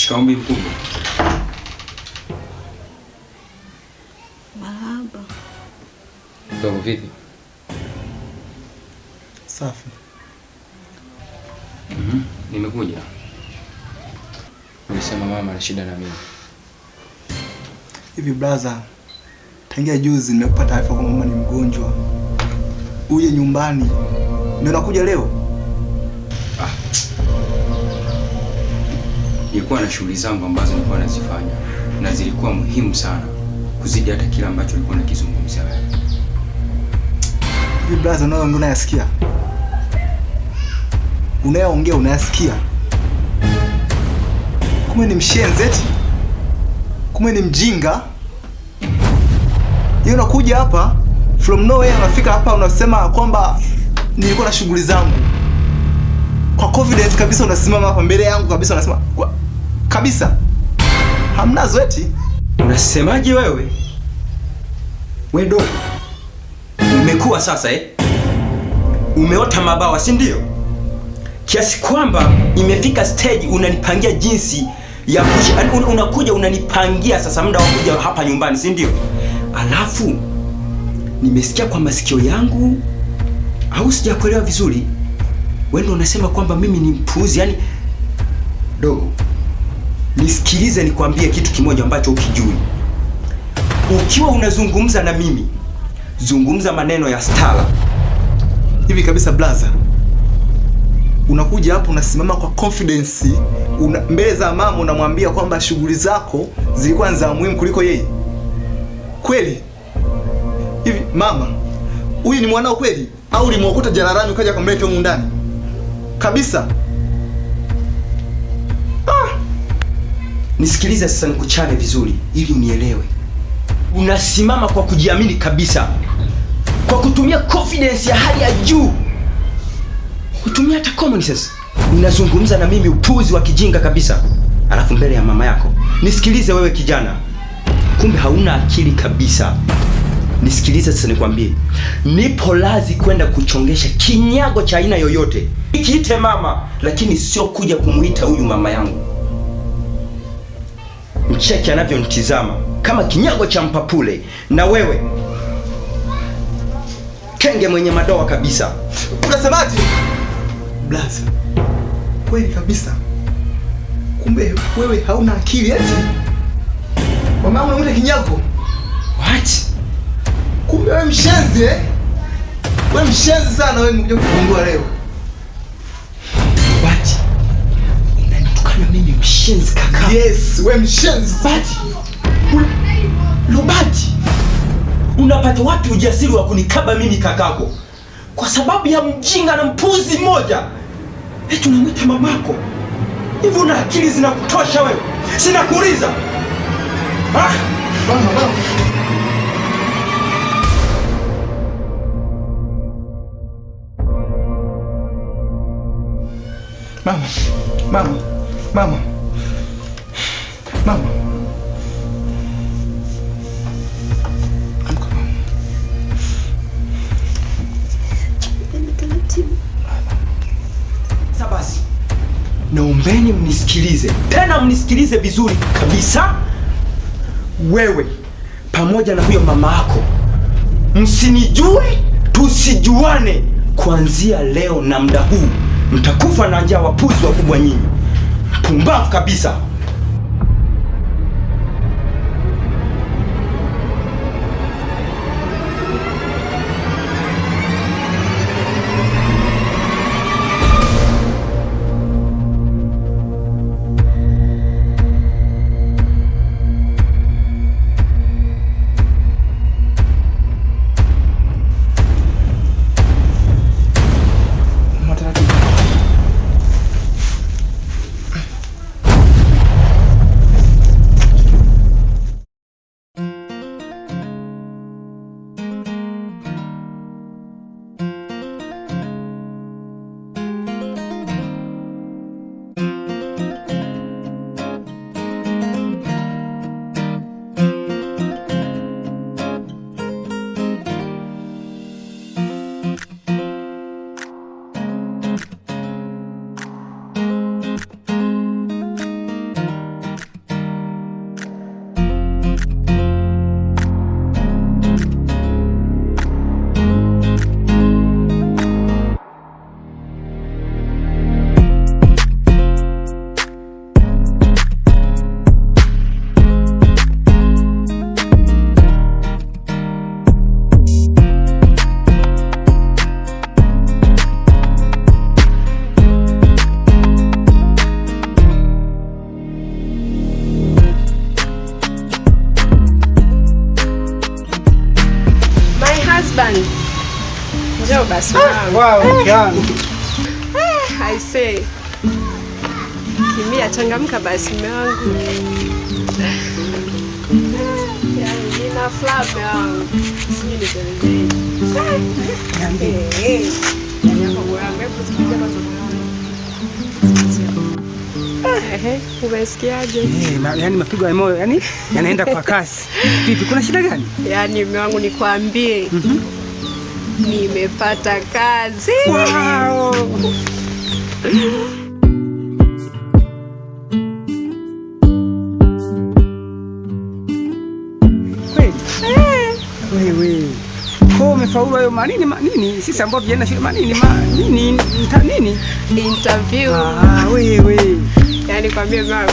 Shikamoo mkubwa. Marahaba. Ndio vipi? Safi. Nimekuja. Nilisema mama ana shida na mimi. Hivi brother, tangia juzi nimepata taarifa kwamba mama ni mgonjwa. Uje nyumbani. Ndio nakuja leo? Nilikuwa na shughuli zangu ambazo nilikuwa nazifanya na zilikuwa muhimu sana kuzidi hata kila ambacho nilikuwa nakizungumzia wewe. Hivi brother, nao ndo unayasikia? Unayaongea unayasikia? Kumbe ni mshenzi eti? Kumbe ni mjinga? Yeye unakuja hapa from nowhere, unafika hapa unasema kwamba nilikuwa na shughuli zangu. Kwa confidence kabisa unasimama hapa mbele yangu kabisa unasema kabisa. Hamnazo eti? Unasemaje wewe? Wewe dogo. Umekuwa sasa umeota mabawa, si ndio? Kiasi kwamba imefika stage unanipangia jinsi ya unakuja unanipangia sasa muda wa kuja hapa nyumbani, si ndio? Alafu nimesikia kwa masikio yangu au sijakuelewa vizuri. Wewe ndio unasema kwamba mimi ni mpuuzi, yani dogo. Nisikilize nikwambie kitu kimoja ambacho ukijui. Ukiwa unazungumza na mimi, zungumza maneno ya stara. Hivi kabisa blaza. Unakuja hapo unasimama kwa confidence, mbele za mama unamwambia kwamba shughuli zako zilikuwa za muhimu kuliko yeye. Kweli? Hivi mama, huyu ni mwanao kweli au ulimwokuta jalalani ukaja kumleta huko ndani? Kabisa. Nisikilize sasa nikuchane vizuri ili unielewe. Unasimama kwa kujiamini kabisa. Kwa kutumia confidence ya hali ya juu. Kutumia hata common sense. Unazungumza na mimi upuzi wa kijinga kabisa. Alafu mbele ya mama yako. Nisikilize wewe kijana. Kumbe hauna akili kabisa. Nisikilize sasa nikwambie. Nipo lazi kwenda kuchongesha kinyago cha aina yoyote. Kiite mama, lakini sio kuja kumuita huyu mama yangu. Mcheki anavyonitizama kama kinyago cha mpapule, na wewe kenge mwenye madoa kabisa. Unasemaje? Blaza. Kweli kabisa. Kumbe wewe hauna akili eti? Mama unamuita kinyago? What? Kumbe wewe mshenzi Wewe mshenzi sana wewe, nimekuja kugundua leo. What? Unanitukana mimi mshenzi kaka? Yes, wewe mshenzi. Bati. Lobati. Unapata wapi ujasiri wa kunikaba mimi kakako? Kwa sababu ya mjinga na mpuzi mmoja. Eti unamwita mamako. Hivi una akili zinakutosha wewe? Sina kuuliza. Mama. Sasa basi. Naombeni mnisikilize. Tena mnisikilize vizuri kabisa. Wewe pamoja na huyo mama yako msinijue, tusijuane. Kuanzia leo na muda huu mtakufa na njaa, wapuzi wakubwa nyinyi. Pumbavu kabisa. husband. Njoo basi wangu. Wow, yangu. I say. Kimia, changamka basi mume wangu. Yaani nina furaha mume wangu. Sijui nielezee. Yaani hapo mume wangu, hebu sikiliza kwanza mume wangu. Umesikiaje? Yaani mapigo ya moyo yani yanaenda kwa kasi. Vipi, kuna shida gani? Yaani mume wangu nikwambie. Nimepata kazi. Wow. Wewe. Kwa umefaulu hayo manini? Sisi ambao tujaenda shule manini? Interview. Wewe. Yaani kwambie mama,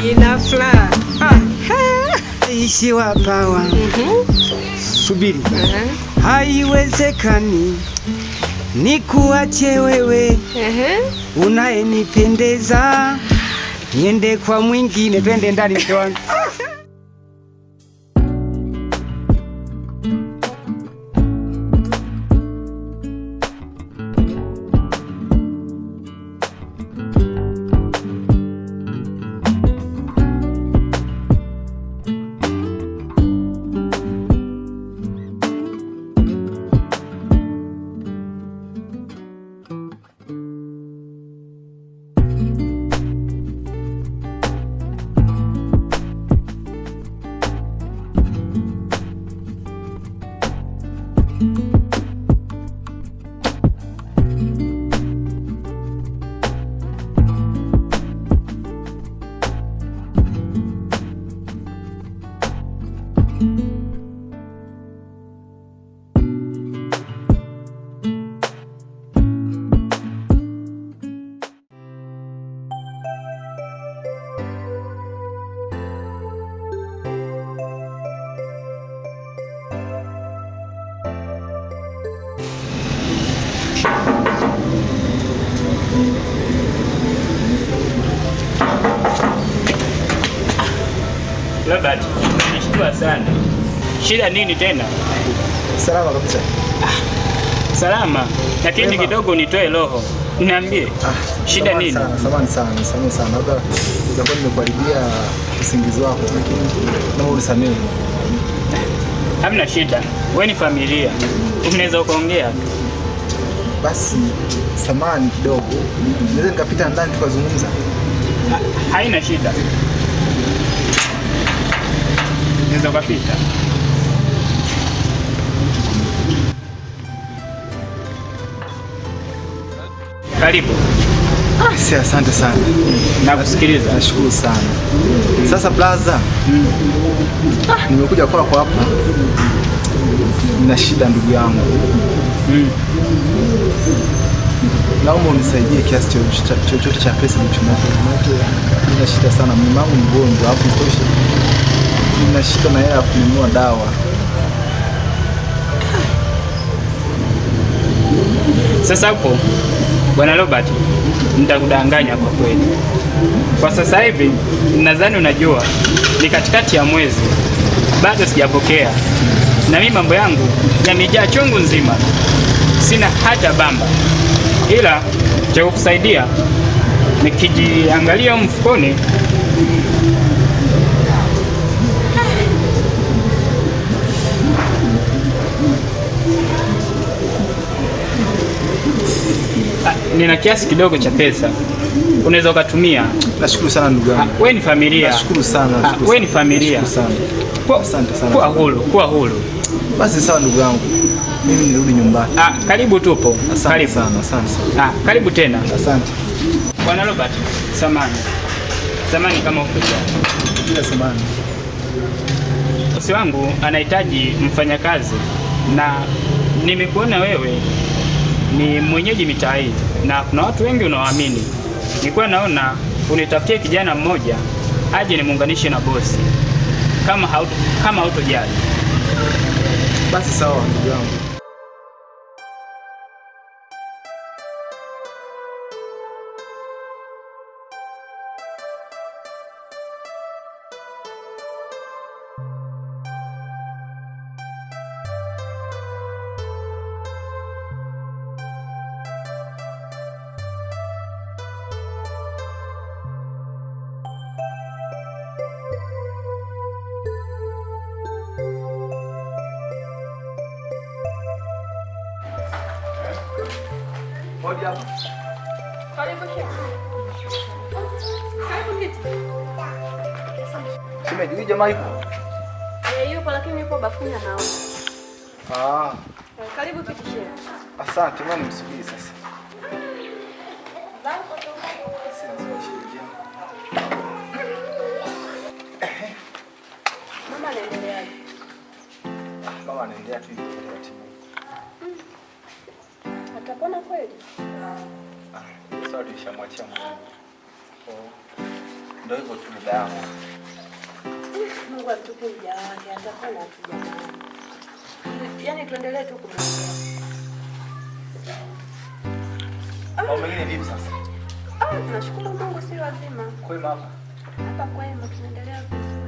nina furaha. Ishi wapawa. Subiri. Haiwezekani nikuache wewe unayenipendeza niende kwa mwingine. Twende ndani mke wangu. Robert, nashtua sana. Shida nini tena? Salama kabisa. Salama. Lakini kidogo nitoe roho. Niambie. Shida nini? Samahani sana. Labda utakuwa nimekuharibia usingizi wako, lakini naomba unisamehe. Hamna shida. Wewe ni familia. Unaweza ukaongea. Basi samahani kidogo. Naweza nikapita ndani tukazungumza? Haina shida. Naweza ukapita. Karibu. Si asante sana. Nakusikiliza. Nashukuru sana. Sasa blaza, nimekuja kwako hapa. Nina shida ndugu yangu. Naomba unisaidie kiasi chochote cha pesa nilichonacho. Nina shida sana, mume wangu mgonjwa, alafu isitoshe nina shida na yeye ya kununua dawa. Sasa hapo Bwana Robert, nitakudanganya kwa kweli. Kwa sasa hivi nadhani unajua ni katikati ya mwezi, bado sijapokea, na mimi mambo yangu yamejaa chungu nzima, sina hata bamba, ila cha kukusaidia nikijiangalia mfukoni nina kiasi kidogo cha pesa, unaweza ukatumia. Nashukuru sana ndugu yangu. Wewe ni familia. Nashukuru sana. Wewe ni familia. Asante sana. Kuwa huru. Basi sawa ndugu yangu. Mimi nirudi nyumbani. Karibu tupo. Karibu sana. Asante sana. Karibu tena. Asante. Bwana Robert, samani kama ukuja. Bila samani. Bosi wangu anahitaji mfanyakazi na nimekuona wewe ni mwenyeji mitaa hii na kuna watu wengi unaoamini. Nilikuwa naona unitafutie kijana mmoja aje nimuunganishe na bosi kama hautojali. Basi sawa ndugu yangu. Hodi hapa. Karibu kiti. Karibu kiti. Shemeji, huyu jamaa yupo? Yupo lakini yupo bafuni anaoga. Ah. Karibu kiti shehe. Asante, mimi nimsubiri sasa. Mama anaendeleaje? Mama anaendelea tu taratibu. Atapona kweli? Sasa tulishamwachia Mungu. Ndio hivyo tu dada yangu. Mungu atupe uja wake, atapona tu jamani. Yaani tuendelee tu kumwombea. Mambo mengine vipi sasa? Tunashukuru Mungu si wazima. Kwema hapa. Hapa kwema tunaendelea vizuri.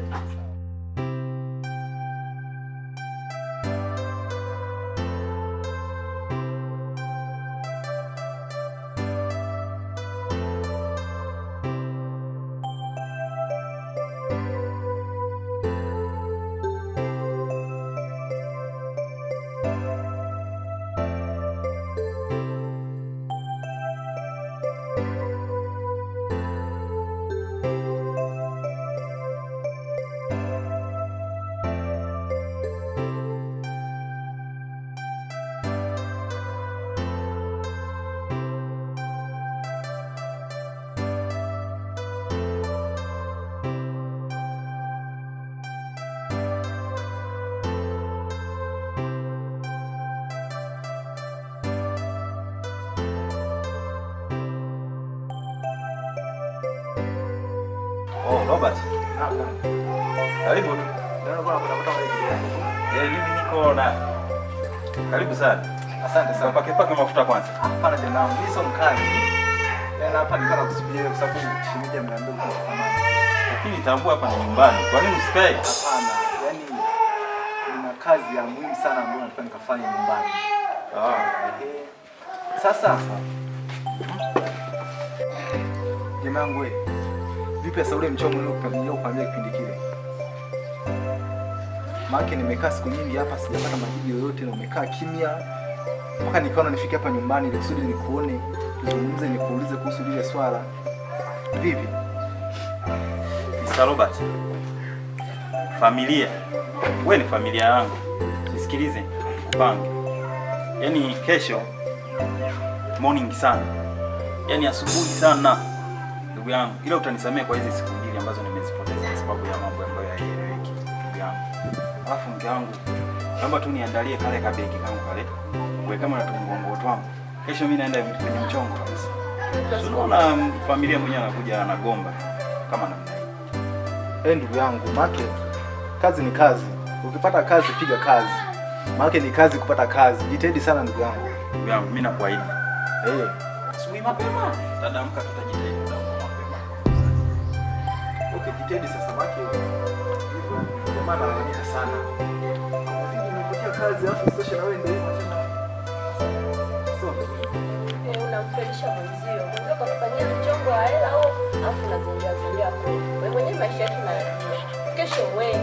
Oh, Robert. Karibu tu. Mimi niko na. Karibu sana. Asante sana. Pake mafuta kwanza. Hapana jamaa, mimi sio mkali. Yaani hapa nilikuwa nakusubiria kwa sababu shemeji ameambia kwa amani. Lakini tambua hapa ni nyumbani. Kwa nini usikae? Hapana, yaani kuna kazi ya muhimu sana ambayo nataka nikafanye nyumbani. Sasa jamaa yangu wewe, vipi sasa ule mchongo niliokuambia kipindi kile? Maana nimekaa siku nyingi hapa sijapata majibu yoyote na umekaa kimya. Mpaka nikaona nifike hapa nyumbani ili kusudi nikuone, tuzungumze, nikuulize kuhusu lile swala. Vipi? Mr. Robert. Familia. Wewe ni familia yangu. Nisikilize, upange. Yaani kesho morning sana. Yaani asubuhi sana. Ndugu yangu, ila utanisamea kwa hizi siku mbili ambazo nimezipoteza kwa sababu ya mambo ambayo hayaeleweki, ndugu yangu. Alafu mke wangu, naomba tu niandalie kale kabegi kangu kale. Wewe kama unatungua nguo twangu. Kesho mimi naenda kwenye mchongo kabisa. Unaona familia mwenyewe anakuja anagomba kama namna hii. Ndugu yangu, make kazi ni kazi. Ukipata kazi piga kazi. Make ni kazi kupata kazi. Jitahidi sana ndugu yangu. Ndugu yangu, mimi nakuahidi. Asubuhi mapema. Tadamka tutajitahidi mapema. Okay, jitahidi sasa make. Hivyo maana anaonyesha sana. Unapotea kazi afu sasa na wewe ndio tena. Unamfelisha mwenzio. Mwenzio kwa kufanyia mchongo wa hela au afu unazongea kwa. Wewe mwenyewe maisha yako na kesho wewe